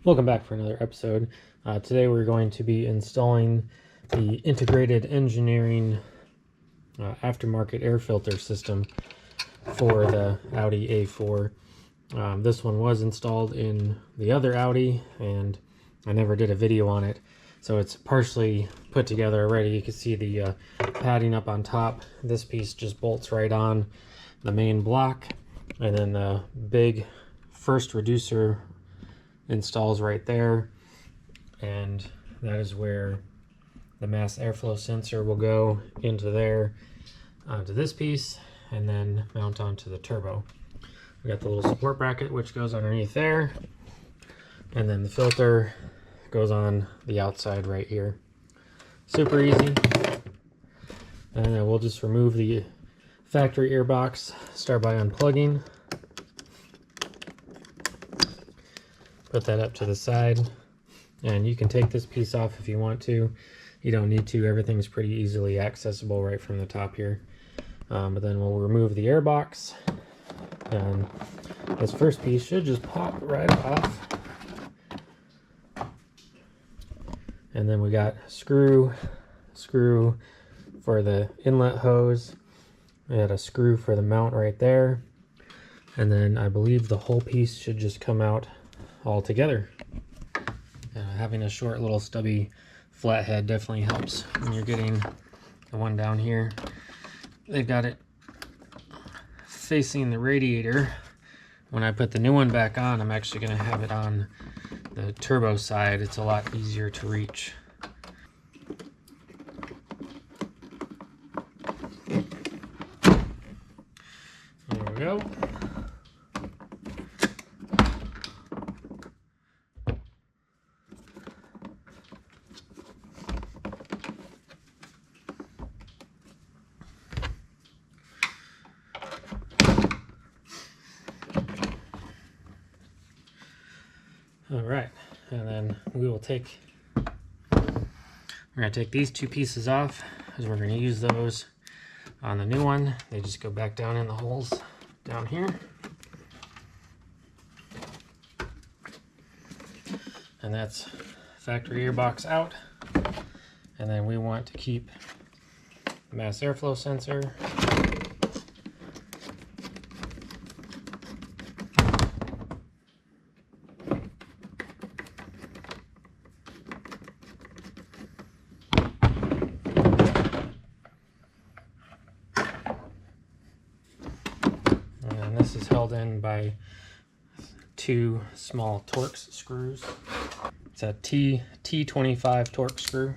Welcome back for another episode. Today we're going to be installing the integrated engineering aftermarket air filter system for the Audi A4. This one was installed in the other Audi and I never did a video on it, so it's partially put together already. You can see the padding up on top. This piece just bolts right on the main block, and then the big first reducer installs right there, and that is where the mass airflow sensor will go into there, onto this piece, and then mount onto the turbo. We got the little support bracket which goes underneath there, and then the filter goes on the outside right here. Super easy. And then we'll just remove the factory earbox. Start by unplugging. Put that up to the side, and you can take this piece off if you want to. You don't need to. Everything's pretty easily accessible right from the top here. But then we'll remove the air box, and this first piece should just pop right off. And then we got screw for the inlet hose. We had a screw for the mount right there, and then I believe the whole piece should just come out all together. Having a short little stubby flathead definitely helps when you're getting the one down here. They've got it facing the radiator. When I put the new one back on, I'm actually going to have it on the turbo side. It's a lot easier to reach. There we go. All right, and then we will we're going to take these two pieces off, because we're going to use those on the new one. They just go back down in the holes down here. And that's factory earbox out. And then we want to keep the mass airflow sensor. This is held in by two small Torx screws. It's a T25 Torx screw.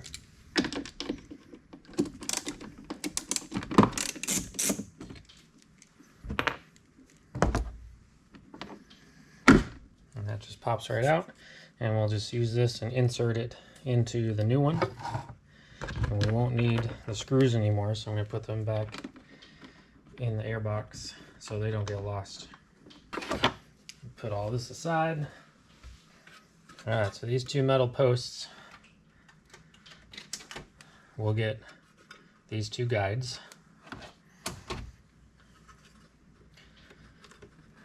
And that just pops right out. And we'll just use this and insert it into the new one. And we won't need the screws anymore, so I'm going to put them back in the airbox so they don't get lost. Put all this aside. Alright, so these two metal posts will get these two guides,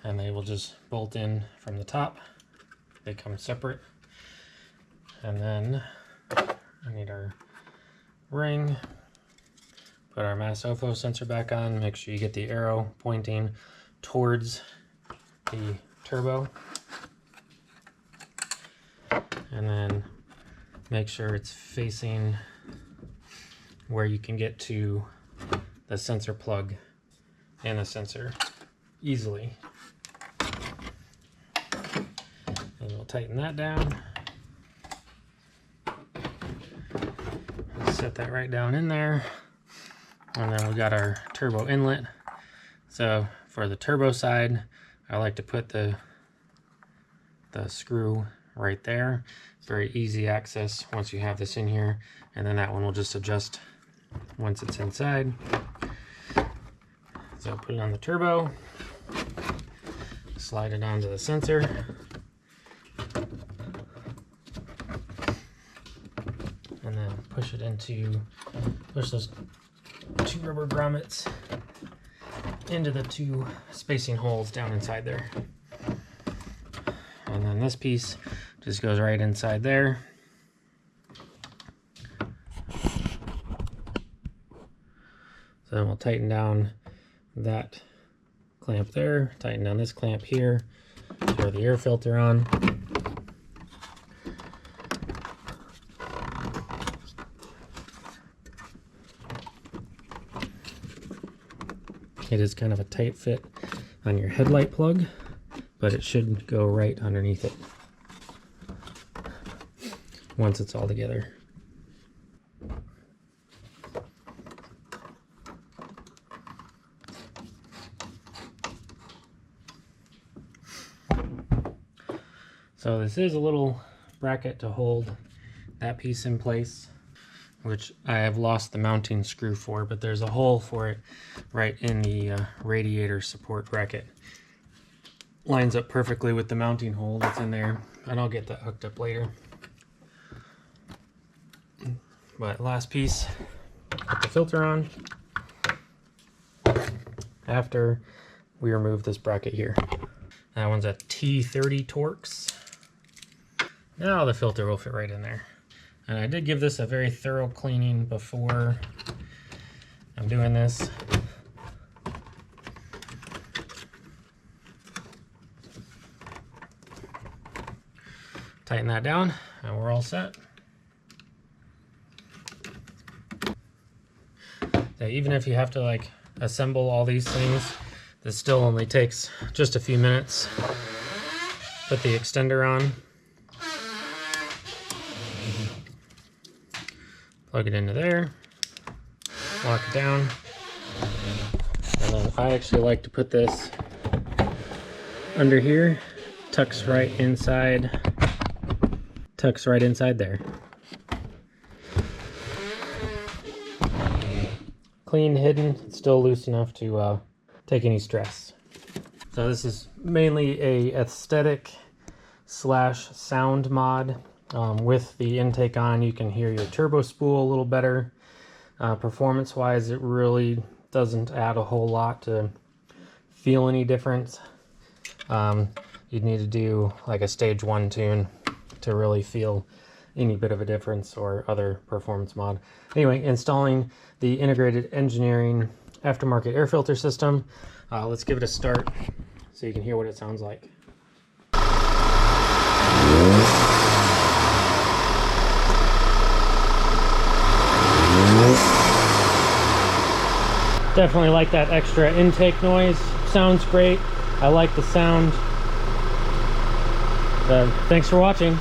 and they will just bolt in from the top. They come separate. And then I need our ring. Put our mass airflow sensor back on. Make sure you get the arrow pointing towards the turbo. And then make sure it's facing where you can get to the sensor plug and the sensor easily. And we'll tighten that down. Set that right down in there. And then we got our turbo inlet. So for the turbo side, I like to put the screw right there. Very easy access once you have this in here. And then that one will just adjust once it's inside. So I'll put it on the turbo, slide it onto the sensor. And then push those two rubber grommets into the two spacing holes down inside there. And then this piece Just goes right inside there. So then we'll tighten down that clamp there, tighten down this clamp here, throw the air filter on. It is kind of a tight fit on your headlight plug, but it should go right underneath it once it's all together. So this is a little bracket to hold that piece in place, which I have lost the mounting screw for, but there's a hole for it right in the radiator support bracket. Lines up perfectly with the mounting hole that's in there, and I'll get that hooked up later. But last piece, put the filter on after we remove this bracket here. That one's a T30 Torx. Now the filter will fit right in there. And I did give this a very thorough cleaning before I'm doing this. Tighten that down and we're all set. So even if you have to like assemble all these things, this still only takes just a few minutes. Put the extender on. Plug it into there, lock it down, and then I actually like to put this under here, tucks right inside there. Clean, hidden, still loose enough to take any stress. So this is mainly a aesthetic / sound mod. With the intake on, you can hear your turbo spool a little better. Performance wise, it really doesn't add a whole lot to feel any difference. You'd need to do like a stage 1 tune to really feel any bit of a difference, or other performance mod. Anyway, installing the integrated engineering aftermarket air filter system. Let's give it a start so you can hear what it sounds like. Definitely like that extra intake noise. Sounds great. I like the sound. Thanks for watching.